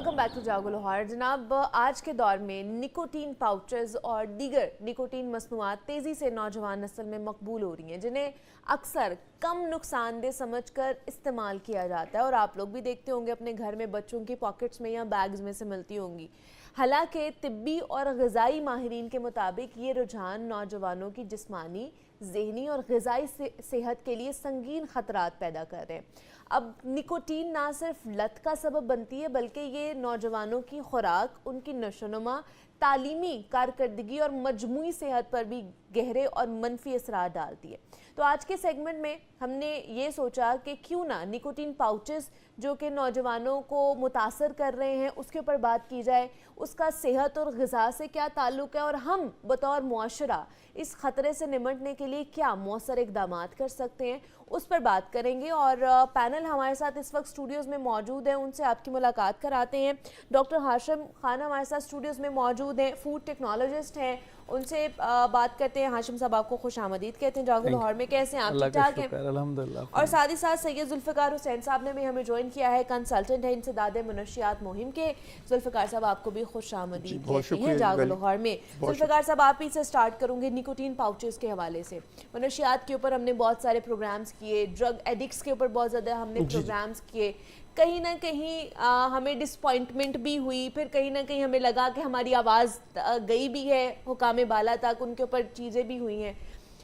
Welcome back to जागो लाहौर। जनाब, आज के दौर में निकोटीन पाउचेस और दीगर निकोटीन मसनूआत तेज़ी से नौजवान नस्ल में मकबूल हो रही हैं, जिन्हें अक्सर कम नुकसानदेह समझकर इस्तेमाल किया जाता है और आप लोग भी देखते होंगे अपने घर में बच्चों की पॉकेट्स में या बैग्स में से मिलती होंगी। हालांकि तिब्बी और ग़िज़ाई माहिरीन के मुताबिक ये रुझान नौजवानों की जिस्मानी, ज़हनी और ग़िज़ाई सेहत के लिए संगीन ख़तरात पैदा कर रहे हैं। अब निकोटीन ना सिर्फ लत का सबब बनती है, बल्कि ये नौजवानों की खुराक, उनकी नशोनुमा, तालीमी कारकर्दगी और मजमूई सेहत पर भी गहरे और मनफी असरार डालती है। तो आज के सेगमेंट में हमने ये सोचा कि क्यों ना निकोटीन पाउचेस जो कि नौजवानों को मुतासर कर रहे हैं उसके ऊपर बात की जाए, उसका सेहत और ग़िज़ा से क्या ताल्लुक़ है और हम बतौर मुआशरा इस ख़तरे से निमटने के लिए क्या मौसर इक़दामात कर सकते हैं, उस पर बात करेंगे। और पैनल हमारे साथ इस वक्त स्टूडियोज़ में मौजूद है, उनसे आपकी मुलाकात कराते हैं। डॉक्टर हाशिम खान हमारे साथ स्टूडियोज़ में मौजूद हैं, फूड टेक्नोलॉजिस्ट हैं, उनसे बात करते हैं। हाशिम साहब, आपको खुश आमदीद कहते हैं जागो लाहौर में। कैसे हैं आप? ठीक ठाक हैं? अल्हम्दुलिल्लाह। और साथ ही साथ सैयद जुल्फ़िकार हुसैन साहब ने भी हमें ज्वाइन किया है, कंसल्टेंट है इंसदाद मनशियात मुहिम के। जुल्फ़िकार साहब, आपको भी खुश आमदीद कहते हैं जागो लाहौर में। जुल्फ़िकार साहब, आप ही से स्टार्ट करूँगी निकोटीन पाउचेस के हवाले से। मनशियात के ऊपर हमने बहुत सारे प्रोग्राम्स किए, ड्रग एडिक्ट्स के ऊपर बहुत ज़्यादा हमने प्रोग्राम्स किए। कहीं ना कहीं हमें डिसपॉइंटमेंट भी हुई, फिर कहीं ना कहीं हमें लगा कि हमारी आवाज़ गई भी है हुकाम बाला तक, उनके ऊपर चीज़ें भी हुई हैं।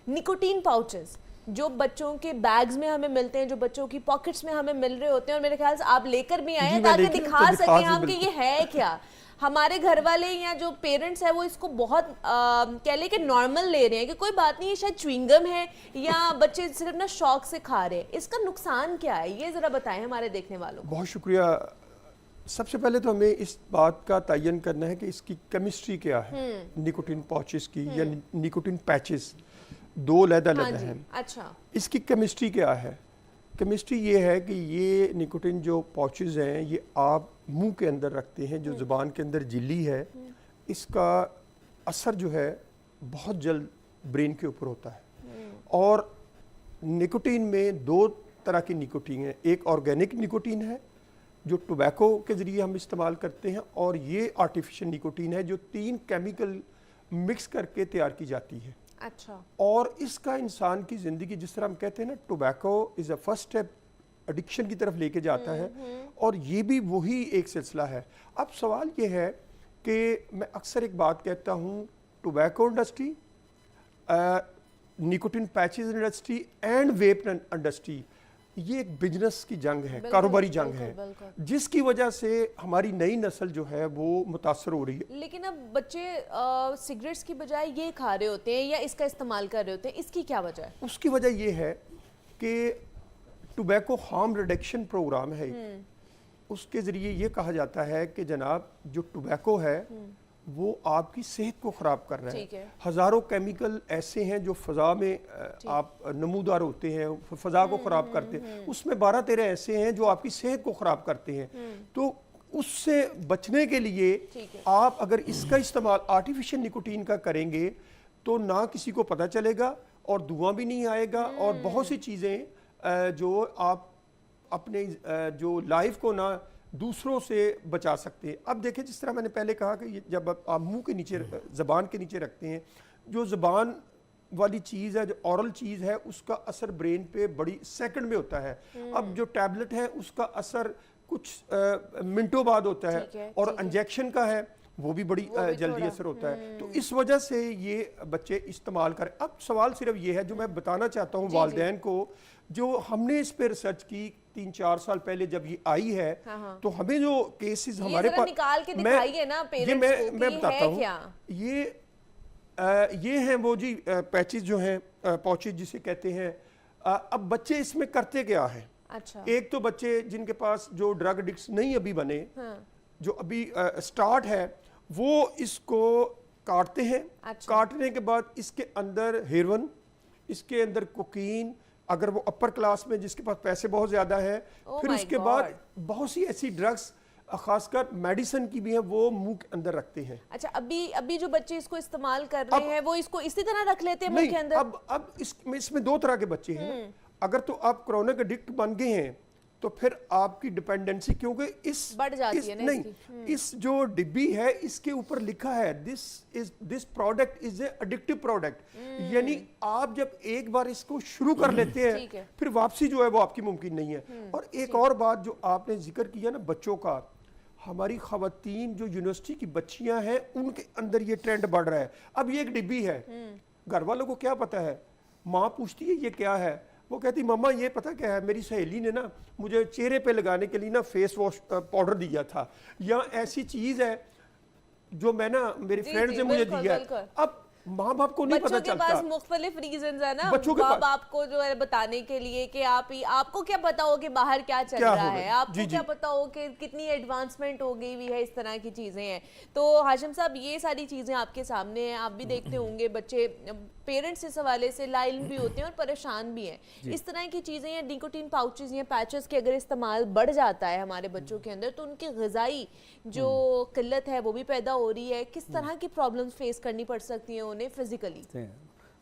निकोटीन पाउचेस जो बच्चों के बैग्स में हमें मिलते हैं, जो बच्चों की पॉकेट्स में हमें मिल रहे होते हैं, और मेरे ख्याल से आप लेकर भी आए हैं ताकि दिखा सकें हम कि ये है क्या। हमारे घर वाले या जो पेरेंट्स है वो इसको बहुत कह ले कि नॉर्मल ले रहे हैं कि कोई बात नहीं, ये शायद च्युइंगम है या बच्चे सिर्फ ना शौक से खा रहे हैं। इसका नुकसान क्या है, ये ज़रा बताएं हमारे देखने वालों को। बहुत शुक्रिया। सबसे पहले तो हमें इस बात का तयन करना है कि इसकी केमिस्ट्री क्या है। निकोटीन पाउचेस की या निकोटीन पैचेस दो अलग-अलग हैं। अच्छा, इसकी केमिस्ट्री क्या है? केमिस्ट्री ये है कि ये निकोटीन जो पाउचेस हैं ये आप मुंह के अंदर रखते हैं, जो ज़ुबान के अंदर झिल्ली है, इसका असर जो है बहुत जल्द ब्रेन के ऊपर होता है। और निकोटीन में दो तरह की निकोटीन है, एक ऑर्गेनिक निकोटीन है जो टोबैको के ज़रिए हम इस्तेमाल करते हैं, और ये आर्टिफिशियल निकोटीन है जो 3 केमिकल मिक्स करके तैयार की जाती है। अच्छा। और इसका इंसान की ज़िंदगी, जिस तरह हम कहते हैं ना, tobacco is a first step addiction की तरफ लेके जाता है, और ये भी वही एक सिलसिला है। अब सवाल ये है कि मैं अक्सर एक बात कहता हूँ, tobacco industry, nicotine patches industry and vape industry, ये एक बिजनेस की जंग है, कारोबारी जंग है, जिसकी वजह से हमारी नई नस्ल जो है वो मुतासर हो रही है। लेकिन अब बच्चे सिगरेट्स की बजाय ये खा रहे होते हैं या इसका इस्तेमाल कर रहे होते हैं, इसकी क्या वजह है? उसकी वजह ये है कि टोबैको हार्म रिडक्शन प्रोग्राम है, उसके ज़रिए ये कहा जाता है कि जनाब जो टोबैको है वो आपकी सेहत को ख़राब कर रहा है। हज़ारों केमिकल ऐसे हैं जो फ़ज़ा में आप नमूदार होते हैं, फ़ज़ा को ख़राब करते हैं, उसमें 12-13 ऐसे हैं जो आपकी सेहत को ख़राब करते हैं। तो उससे बचने के लिए आप अगर इसका इस्तेमाल आर्टिफिशियल निकोटीन का करेंगे तो ना किसी को पता चलेगा और धुआं भी नहीं आएगा, और बहुत सी चीज़ें जो आप अपने जो लाइफ को ना दूसरों से बचा सकते हैं। अब देखिए, जिस तरह मैंने पहले कहा कि जब आप मुंह के नीचे, ज़बान के नीचे रखते हैं, जो ज़बान वाली चीज़ है, जो ओरल चीज़ है, उसका असर ब्रेन पे बड़ी सेकंड में होता है। अब जो टैबलेट है उसका असर कुछ मिनटों बाद होता है, और इंजेक्शन का है वो भी बड़ी जल्दी असर होता है। तो इस वजह से ये बच्चे इस्तेमाल करें। अब सवाल सिर्फ ये है, जो मैं बताना चाहता हूँ वालिदैन को, जो हमने इस पे रिसर्च की 3-4 साल पहले जब ये आई है, तो हमें जो केसेस हमारे पास निकाल के दिखाइए ना पेरेंट्स को, मैं बताता हूँ। ये हैं वो जी पैचेस जो हैं, पाउचेस जिसे कहते हैं। अब बच्चे इसमें करते क्या है? अच्छा। एक तो बच्चे जिनके पास जो ड्रग एडिक्ट्स नहीं अभी बने, जो अभी स्टार्ट है, वो इसको काटते हैं। अच्छा। काटने के बाद इसके अंदर हेरोइन, इसके अंदर कोकीन, अगर वो अपर क्लास में जिसके पास पैसे बहुत ज़्यादा है, फिर उसके बाद बहुत सी ऐसी ड्रग्स, खासकर मेडिसिन की भी है, वो मुंह के अंदर रखते हैं। अच्छा, अभी जो बच्चे इसको इस्तेमाल कर रहे हैं वो इसको इसी तरह रख लेते हैं मुंह के अंदर? अब इसमें 2 तरह के बच्चे हैं। अगर तो आप क्रोनिक एडिक्ट बन गए हैं तो फिर आपकी डिपेंडेंसी, क्योंकि इस बढ़ जाती इस, है ना नहीं इसकी। इस जो डिब्बी है इसके ऊपर लिखा है this product is a addictive product, यानी आप जब एक बार इसको शुरू कर लेते ठीक है। हैं फिर वापसी जो है वो आपकी मुमकिन नहीं है। और एक और बात जो आपने जिक्र किया ना बच्चों का, हमारी खवातीन जो यूनिवर्सिटी की बच्चियां हैं उनके अंदर ये ट्रेंड बढ़ रहा है। अब ये एक डिब्बी है, घर वालों को क्या पता है, माँ पूछती है ये क्या है, वो कहती मम्मा ये पता क्या है, मेरी सहेली ने ना मुझे चेहरे पे लगाने के लिए ना फेस वॉश पाउडर दिया था, या ऐसी चीज है जो मैं ना मेरी जी, फ्रेंड जी, ने मुझे बिल्कुल, दिया बिल्कुल। है। अब माँ बाप को नहीं पता बच्चों के पास चलता, मुख्तलिफ रीजंस है ना बच्चों के माँ पास- बाप को जो है बताने के लिए कि आपको क्या पता हो कि बाहर क्या चल क्या रहा हो है, गया? आपको जी, क्या जी। पता हो कि कितनी एडवांसमेंट हो गई हुई है, इस तरह की चीजें हैं। तो हाशिम साहब ये सारी चीजें आपके सामने हैं, आप भी देखते होंगे बच्चे पेरेंट्स इस हवाले से लाइल भी होते हैं और परेशान भी हैं। इस तरह की चीजें या निकोटीन पाउचेस या पैचेस के अगर इस्तेमाल बढ़ जाता है हमारे बच्चों के अंदर तो उनकी ग़िज़ाई जो किल्लत है वो भी पैदा हो रही है। किस तरह की प्रॉब्लम्स फेस करनी पड़ सकती हैं उन्हें physically?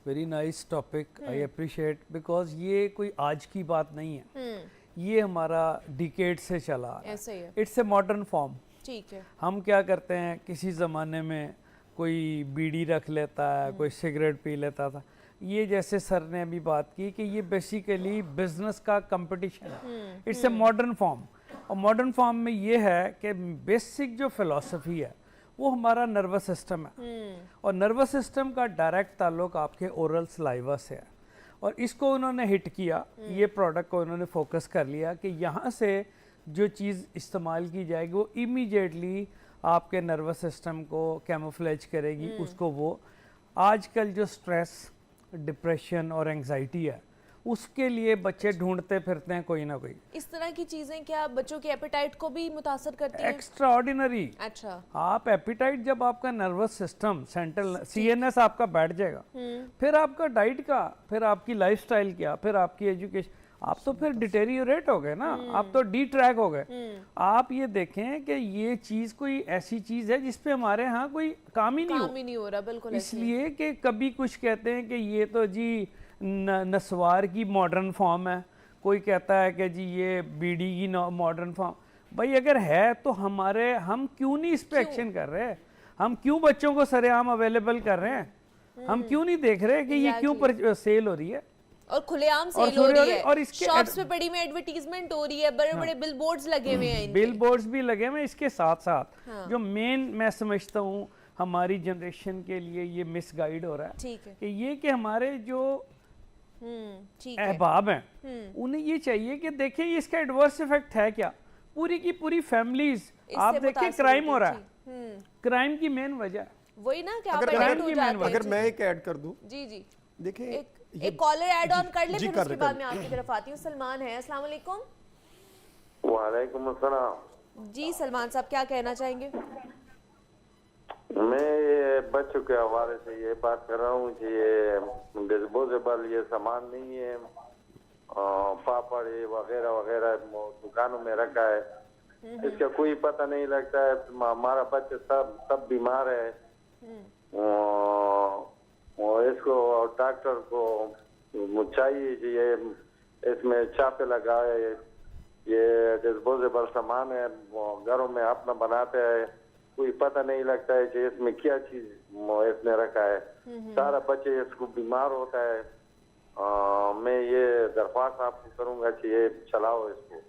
Very nice topic, I appreciate, because ये कोई आज की बात नहीं है, ये हमारा डिकेड से चला आ रहा ऐसे ही है। It's a modern form. ठीक है। हम क्या करते हैं, किसी ज़माने में कोई बीड़ी रख लेता है, कोई सिगरेट पी लेता था। ये जैसे सर ने अभी बात की कि ये बेसिकली बिजनेस का कंपटीशन है, इट्स ए मॉडर्न फॉर्म। और मॉडर्न फॉर्म में ये है कि बेसिक जो फिलॉसफी है वो हमारा नर्वस सिस्टम है, और नर्वस सिस्टम का डायरेक्ट ताल्लुक आपके ओरल सलाइवा से है। और इसको उन्होंने हिट किया, ये प्रोडक्ट को उन्होंने फोकस कर लिया कि यहाँ से जो चीज़ इस्तेमाल की जाएगी वो इमीडिएटली आपके नर्वस सिस्टम को कैमोफ्लेज करेगी। उसको वो आजकल जो स्ट्रेस, डिप्रेशन और एंजाइटी है उसके लिए बच्चे ढूंढते फिरते हैं कोई ना कोई। इस तरह की चीजें क्या बच्चों के एपेटाइट को भी मुतासर करती हैं? Extra ordinary. अच्छा। आप एपिटाइट, जब आपका नर्वस सिस्टम सेंट्रल सीएनएस आपका बैठ जाएगा, फिर आपका डाइट का, फिर आपकी लाइफस्टाइल क्या, फिर आपकी एजुकेशन, आप तो फिर डिटेरियोरेट हो गए ना, आप तो डी ट्रैक हो गए। आप ये देखें कि ये चीज कोई ऐसी चीज है जिसपे हमारे यहाँ कोई काम ही नहीं हो रहा। बिल्कुल ऐसे ही। इसलिए कि कभी कुछ कहते हैं कि ये तो जी नस्वार की मॉडर्न फॉर्म है, कोई कहता है कि जी ये बीड़ी की मॉडर्न फॉर्म। भाई अगर है तो हम क्यों नहीं इस पे एक्शन कर रहे हैं? हम क्यों बच्चों को सरेआम अवेलेबल कर रहे हैं? हम क्यों नहीं देख रहे कि ये क्यों सेल हो रही है और खुलेआम सेल हो रही है, और इसके शॉप्स पे बड़ी में एडवर्टीजमेंट हो रही है, बड़े बड़े बिल बोर्ड्स लगे हुए हैं, बिल बोर्ड्स भी लगे हुए हैं। इसके साथ साथ जो मेन मैं समझता हूँ हमारी जनरेशन के लिए ये मिसगाइड हो रहा है, ठीक है, कि ये कि हमारे जो ठीक है, अहबाब हैं उन्हें ये चाहिए कि देखें इसका एडवर्स इफेक्ट है क्या। पूरी की पूरी फैमिलीज, आप देखिए क्राइम हो रहा है, क्राइम की मेन वजह है वही ना कि आप अगर एडिक्ट हो जाते हैं। अगर मैं एक ऐड कर दूं, जी जी, देखिए एक कॉलर ऐड ऑन कर ले, जी, फिर कर उसके ले, बाद कर मैं आपकी तरफ आती हूँ। सलमान है, अस्सलाम वालेकुम। वालेकुम अस्सलाम। जी सलमान साहब क्या कहना चाहेंगे? मैं ये बच्चों के हवाले से ये बात कर रहा हूँ कि ये डिस्पोजेबल ये सामान नहीं है, पापड़ ये वगैरह वगैरह दुकानों में रखा है, इसका कोई पता नहीं लगता है। हमारा बच्चा सब बीमार है, और इसको डॉक्टर को चाहिए कि ये इसमें छापे लगाए। ये डिस्पोजेबल सामान है, घरों में अपना बनाते हैं, कोई पता नहीं लगता है कि इसमें क्या चीज इसने रखा है। सारा बच्चे इसको बीमार होता है। मैं ये दरख्वास्त आपको करूंगा कि ये चलाओ इसको।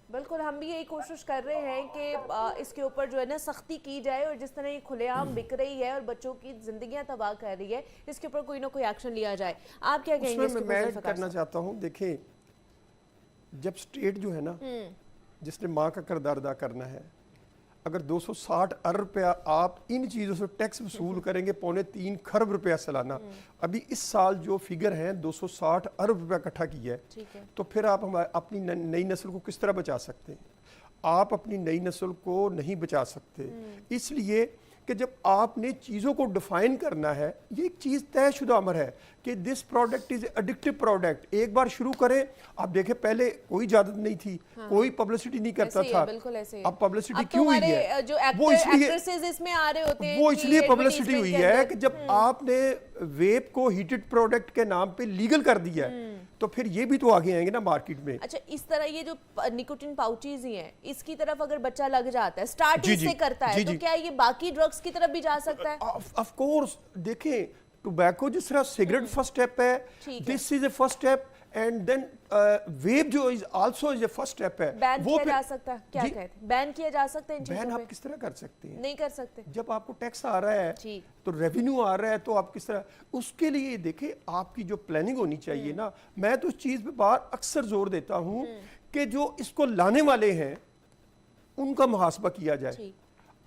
बिल्कुल, हम भी यही कोशिश कर रहे हैं कि इसके ऊपर जो है ना सख्ती की जाए, और जिस तरह ये खुलेआम बिक रही है और बच्चों की जिंदगियां तबाह कर रही है, इसके ऊपर कोई ना कोई एक्शन लिया जाए। आप क्या कहेंगे? उसमें मैं ऐड करना चाहता हूँ, देखें जब स्टेट जो है ना, जिसने माँ का किरदार अदा करना है, अगर 260 अरब रुपया आप इन चीज़ों से टैक्स वसूल करेंगे, 2.25 खरब रुपया सालाना, अभी इस साल जो फिगर है 260 अरब रुपया इकट्ठा किया है, तो फिर आप अपनी नई नस्ल को किस तरह बचा सकते हैं? आप अपनी नई नस्ल को नहीं बचा सकते, इसलिए कि जब आपने चीज़ों को डिफाइन करना है, ये एक चीज़ तयशुदा अमर है कि this product is addictive product. एक बार शुरू करें, आप देखें पहले कोई इजाजत नहीं थी, कोई पब्लिसिटी नहीं करता था, अब पब्लिसिटी क्यों हुई है? वो इसलिए इसमें आ रहे होते हैं, वो इसलिए पब्लिसिटी हुई है कि जब आपने वेप को हीटेड प्रोडक्ट के नाम पे लीगल कर दिया है, तो फिर ये भी तो आगे आएंगे ना मार्केट में। अच्छा, इस तरह ये जो निकोटिन पाउचेज ही हैं, इसकी तरफ अगर बच्चा लग जाता है, स्टार्ट जी, इससे जी, करता है, जी, तो जी। क्या ये बाकी ड्रग्स की तरफ भी जा सकता है? ऑफ कोर्स, देखें टोबैको जिस तरह सिगरेट फर्स्ट स्टेप है, ठीक है। This is a first step, and then vape जो is also is a first step है। बैन वो किया फिर- जा सकता है? क्या जी? कहते हैं, बैन किया जा सकता है इन बैन चीजों आप पे? किस तरह कर सकते हैं? नहीं कर सकते। जब आपको टैक्स आ रहा है ठीक। तो रेवेन्यू आ रहा है, तो आप किस तरह, उसके लिए देखें आपकी जो प्लानिंग होनी चाहिए ना। मैं तो इस चीज़ पे बार अक्सर जोर देता हूँ कि जो इसको लाने वाले हैं उनका मुहासबा किया जाए। ठीक।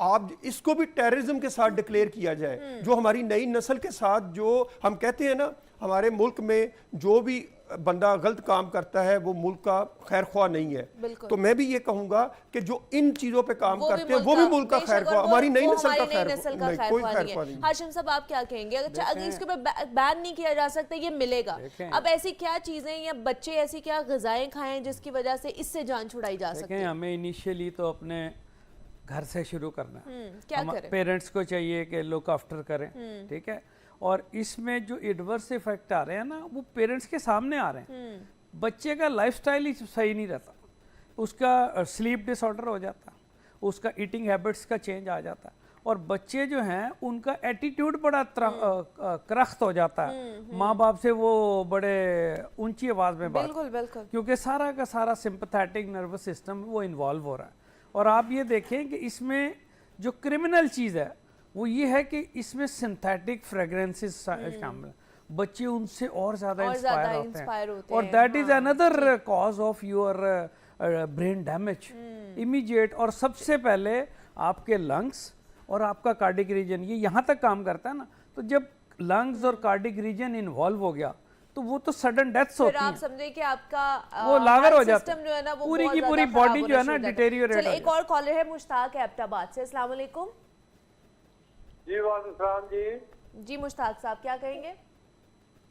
आप इसको भी टेररिज्म के साथ डिक्लेयर किया जाए। जो हमारी नई नस्ल के साथ, जो हम कहते हैं ना, हमारे मुल्क में जो भी बंदा गलत काम करता है वो मुल्क का खैर ख्वाह नहीं है। बिल्कुल। तो मैं भी ये कहूंगा कि जो इन चीजों पे काम वो भी करते हैं वो भी मुल्क का बेशक, खैर और ख्वाह, वो- हमारी नई वो नस्ल का हमारी नई खैर नस्ल का नहीं, खैर कोई ख्वाह खैर नहीं ख्वाह है। नहीं। हाशिम साहब, आप क्या कहेंगे? अच्छा, अगर इसके ऊपर बैन नहीं किया जा सकता, ये मिलेगा, देखें। अब ऐसी क्या चीजें या बच्चे ऐसी क्या गजाएं खाएं जिसकी वजह से इससे जान छुड़ाई जा सकती देखें, है? हमें इनिशियली तो अपने घर से शुरू करना है। क्या करें? पेरेंट्स को चाहिए कि लुक आफ्टर करें, ठीक है। और इसमें जो एडवर्स इफेक्ट आ रहे हैं ना, वो पेरेंट्स के सामने आ रहे हैं। बच्चे का लाइफस्टाइल ही सही नहीं रहता, उसका स्लीप डिसऑर्डर हो जाता, उसका ईटिंग हैबिट्स का चेंज आ जाता, और बच्चे जो हैं उनका एटीट्यूड बड़ा करख्त हो जाता है। माँ बाप से वो बड़े ऊंची आवाज़ में बात, बिल्कुल बिल्कुल। क्योंकि सारा का सारा सिंपैथेटिक नर्वस सिस्टम वो इन्वॉल्व हो रहा है। और आप ये देखें कि इसमें जो क्रिमिनल चीज़ है वो ये है कि इसमें सिंथेटिक फ्रेगरेंसेस शामिल हैं। बच्चे उनसे और ज़्यादा इंस्पायर होते हैं, और that is another cause of your brain damage immediate. और सबसे पहले आपके लंग्स और आपका कार्डिक रीजन, ये यहाँ तक काम करता है ना। तो जब लंग्स और कार्डिक रीजन इन्वॉल्व हो गया तो वो तो सडन डेथ्स फिर होती आप हैं, समझे कि आपका वो लागर हो जाता सिस्टम जो है ना, वो पूरी बहुत की ज़्यादा पूरी खराब बॉडी होना जो है ना शुरू हो जाता है। डिटेरियोरेट चलिए, हो एक और कॉलर है मुश्ताक है एबटाबाद से। अस्सलाम वालेकुम। जी वालेकुम जी। जी मुश्ताक साहब, क्या कहेंगे?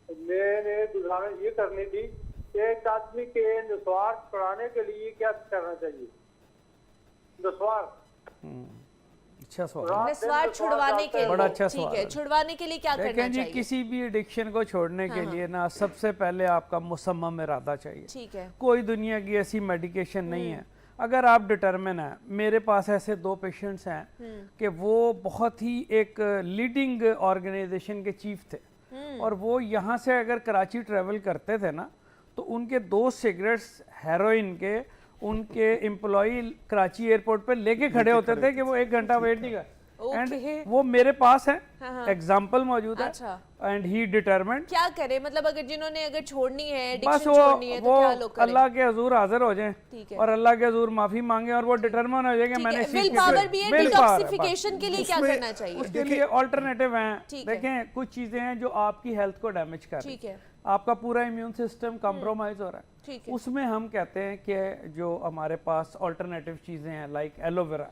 मैंने गुजारिश ये करनी थी कि एक आदमी के नस्वार छुड़ाने के लिए क्या करना चाहिए? नस्वार अच्छा सवाल। रात दिन निस्वार नस्वार छुड़वाने के लिए, बड़ा अच्छा ठीक सवाल है, है। छुड़वाने के लिए क्या करना देखें जी, चाहिए? किसी भी एडिक्शन को छोड़ने के लिए ना सबसे पहले आपका मुसम्मम इरादा चाहिए। ठीक है। कोई दुनिया की ऐसी मेडिकेशन नहीं है, अगर आप डिटर्मिन हैं। मेरे पास ऐसे 2 पेशेंट्स हैं कि वो बहुत ही एक लीडिंग ऑर्गेनाइजेशन के चीफ थे, और वो यहाँ से अगर कराची ट्रेवल करते थे ना, तो उनके 2 सिगरेट्स हेरोइन के उनके एम्प्लॉई कराची एयरपोर्ट पे लेके खड़े होते थे कि वो 1 घंटा वेट नहीं कर। एंड वो मेरे पास है, एग्जाम्पल मौजूद है, अच्छा। And he determined. क्या करें, मतलब अगर जिन्होंने अगर छोड़नी है, बस एडिक्शन वो छोड़नी है, तो क्या लोग करें? अल्लाह के हजूर हाजिर हो जाएं, ठीक है। और अल्लाह के हजूर माफी मांगे, और वो डिटरमिन हो जाए कि मैंने विल पावर भी है, डिटॉक्सिफिकेशन के लिए क्या उसमें- करना चाहिए? उसके लिए ऑल्टरनेटिव हैं। ठीक है। देखें, कुछ चीजें हैं जो आपकी हेल्थ को डैमेज कर रही ठीक है। आपका पूरा इम्यून सिस्टम कॉम्प्रोमाइज हो रहा है। ठीक है। उसमें हम कहते हैं कि जो हमारे पास ऑल्टरनेटिव चीजें हैं, लाइक एलोवेरा,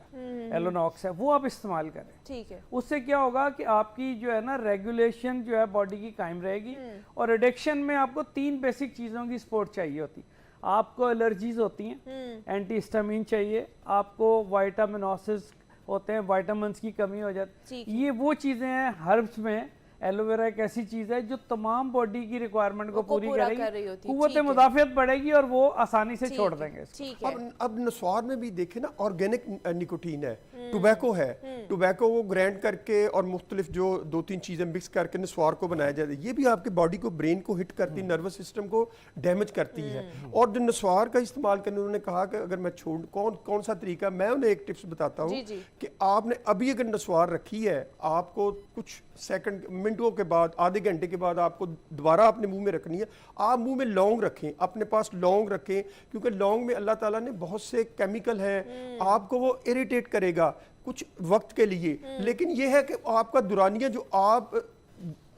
एलोनॉक्स है, वो आप इस्तेमाल करें। ठीक है। उससे क्या होगा कि आपकी जो है ना रेगुलेशन जो है बॉडी की कायम रहेगी। और एडिक्शन में आपको 3 बेसिक चीज़ों की सपोर्ट चाहिए होती। आपको एलर्जीज होती हैं, एंटी हिस्टामिन चाहिए, आपको वाइटामिनोसिस होते हैं, विटामिन्स की कमी हो जाती है। ये वो चीज़ें हैं हर्ब्स में। एलोवेरा एक ऐसी चीज़ है जो तमाम बॉडी की रिक्वायरमेंट को पूरी पूरा कर रही करेगी, होती है। कुव्वत ठीक है। मुदाफ़ियत बढ़ेगी, और वो आसानी से छोड़ देंगे इसको। ठीक है। अब नस्वार में भी देखे ना, ऑर्गेनिक निकोटीन है, टोबैको है। टोबैको को ग्राइंड करके और मुख्तलिफ जो 2-3 चीज़ें मिक्स करके नस्वार को बनाया जाता है। ये भी आपके बॉडी को, ब्रेन को हिट करती, नर्वस सिस्टम को डैमेज करती है। और जो नस्वार का इस्तेमाल करने, उन्होंने कहा कि अगर मैं छोड़, कौन सा तरीका, मैं उन्हें एक टिप्स बताता हूँ जी, जी। कि आपने अभी अगर नस्वार रखी है, आपको कुछ सेकंड, मिनटों के बाद, आधे घंटे के बाद आपको दोबारा अपने मुंह में रखनी है। आप मुंह में लौंग रखें, अपने पास लौंग रखें, क्योंकि लौंग में अल्लाह ताला ने बहुत से केमिकल हैं, आपको वो इरिटेट करेगा कुछ वक्त के लिए। लेकिन यह है कि आपका दुरानिया जो आप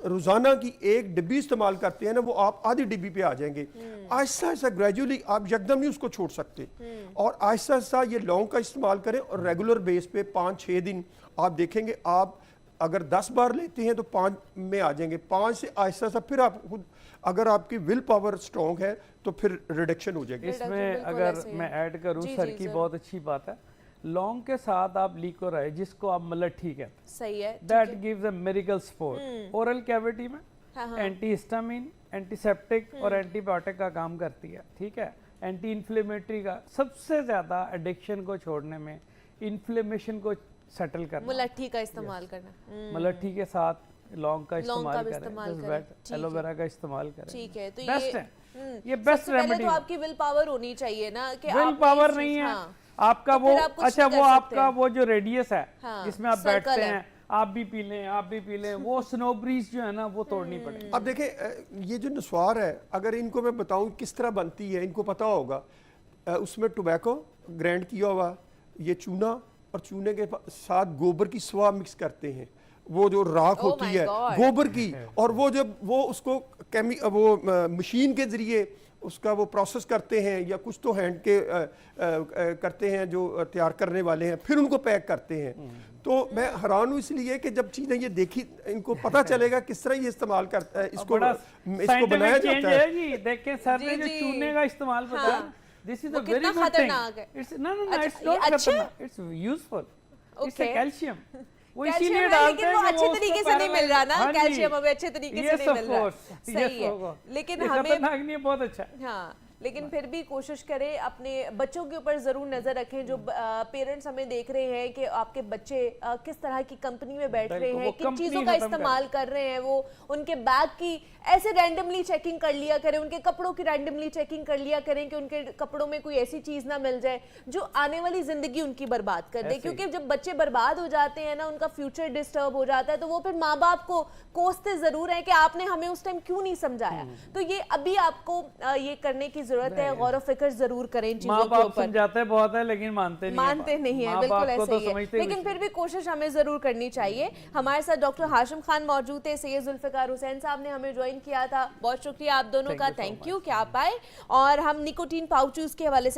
रोजाना की 1 डिब्बी इस्तेमाल करते हैं ना, वो आप आधी डिब्बी पे आ जाएंगे। आहिस्ता आहिस्ता ग्रेजुअली, आप यकदम नहीं उसको छोड़ सकते, और आहिस्ता आहिस्ता ये लौंग का इस्तेमाल करें, और रेगुलर बेस पे 5-6 दिन आप देखेंगे, आप अगर 10 बार लेते हैं तो 5 में आ जाएंगे। 5 से आहिस्ता आहिस्ता फिर आप खुद, अगर आपकी विल पावर स्ट्रॉन्ग है तो फिर रिडक्शन हो जाएगी। इसमें बिल्कुल अगर ऐसे ही मैं है। ऐड करूं, जी, सर जी, की सर। बहुत अच्छी बात है, लौंग के साथ आप लीकोराई, जिसको आप मलट्ठी कहते हैं, सही है। That gives a miracle support oral cavity में, हाँ, हाँ। एंटी हिस्टामिन, एंटीसेप्टिक और एंटीबायोटिक का काम करती है, ठीक है। एंटी इन्फ्लेमेटरी का सबसे ज़्यादा एडिक्शन को छोड़ने में इन्फ्लेमेशन को सेटल करना, मुलट्ठी का इस्तेमाल करना, मुलट्ठी के साथ लौंग का लौंग का इस्तेमाल भी करें, इस्तेमाल just करें, that, ठीक है। एलोवेरा का इस्तेमाल करें, ठीक है। तो बेस्ट ये है, ये बेस्ट सबसे पहले रेमेडी तो है। आपकी विल पावर होनी चाहिए ना कि विल आपने पावर इस नहीं चीज़- है हाँ, आपका तो वो, फिर आप कुछ अच्छा नहीं वो कर आपका सकते। वो जो रेडियस है हाँ, जिसमें आप circle बैठते है। हैं, आप भी पी लें, आप भी पी लें, वो स्नो ब्रीज जो है ना वो तोड़नी पड़ेगी। अब देखें ये जो नस्वार है, अगर इनको मैं बताऊं किस तरह बनती है, इनको पता होगा। उसमें टोबैको ग्राइंड किया हुआ, ये चूना, और चूने के साथ गोबर की स्वाह मिक्स करते हैं, वो जो राख Oh होती my है God. गोबर की, और वो जब वो उसको वो मशीन के ज़रिए उसका वो प्रोसेस करते हैं, या कुछ तो हैंड के करते हैं जो तैयार करने वाले हैं, फिर उनको पैक करते हैं। तो मैं हैरान हूँ इसलिए कि जब चीज़ें ये देखी, इनको पता चलेगा किस तरह ये इस्तेमाल करता है, इसको बड़ा इसको बनाया scientific जाता change है। जी, देखें सर ने जी, जो जी। चूने का इस्तेमाल बताया, हाँ। दिस इज वो अ वेरी कितना गुड थिंग, खतरनाक है? इट्स नो नो नो, अच्छा, इट्स ये नॉट अच्छा? खतरनाक, it's useful, it's Okay. Calcium, वो कैल्शियम इसीलिए है, डालते लेकिन हैं वो कि अच्छे वो तरीके उसको से नहीं मिल रहा ना, हाँ जी। कैल्शियम हमें अच्छे तरीके से Yes, नहीं of मिल रहा। course. सही Yes, है, of course. लेकिन ये हमें खतरनाक नहीं है, बहुत अच्छा है। हाँ, लेकिन फिर भी कोशिश करें, अपने बच्चों के ऊपर ज़रूर नज़र रखें। जो पेरेंट्स हमें देख रहे हैं कि आपके बच्चे किस तरह की कंपनी में बैठ रहे बिल्कुल, हैं, वो किन कंपनी चीज़ों का खत्म इस्तेमाल कर रहे हैं, वो उनके बैग की ऐसे रैंडमली चेकिंग कर लिया करें, उनके कपड़ों की रैंडमली चेकिंग कर लिया करें कि उनके कपड़ों में कोई ऐसी चीज़ ना मिल जाए जो आने वाली ज़िंदगी उनकी बर्बाद कर दे। ऐसे ही। क्योंकि जब बच्चे बर्बाद हो जाते हैं ना, उनका फ्यूचर डिस्टर्ब हो जाता है, तो वो फिर माँ बाप को कोसते ज़रूर हैं कि आपने हमें उस टाइम क्यों नहीं समझाया। तो ये अभी आपको ये करने की ज़रूरत है, गौर फिक्र ज़रूर करें इन माँ चीज़ों के बाप ऊपर। समझाते बहुत है लेकिन मानते नहीं मानते नहीं है, बिल्कुल को ऐसे तो ही है। समझते लेकिन कुछ फिर भी कोशिश हमें जरूर करनी चाहिए। हमारे साथ डॉक्टर हाशिम खान मौजूद थे, सैयद जुल्फिकार हुसैन साहब ने हमें ज्वाइन किया था। बहुत शुक्रिया आप दोनों Thank का, you so थैंक यू कि आप आए। और हम निकोटीन पाउचेस के हवाले से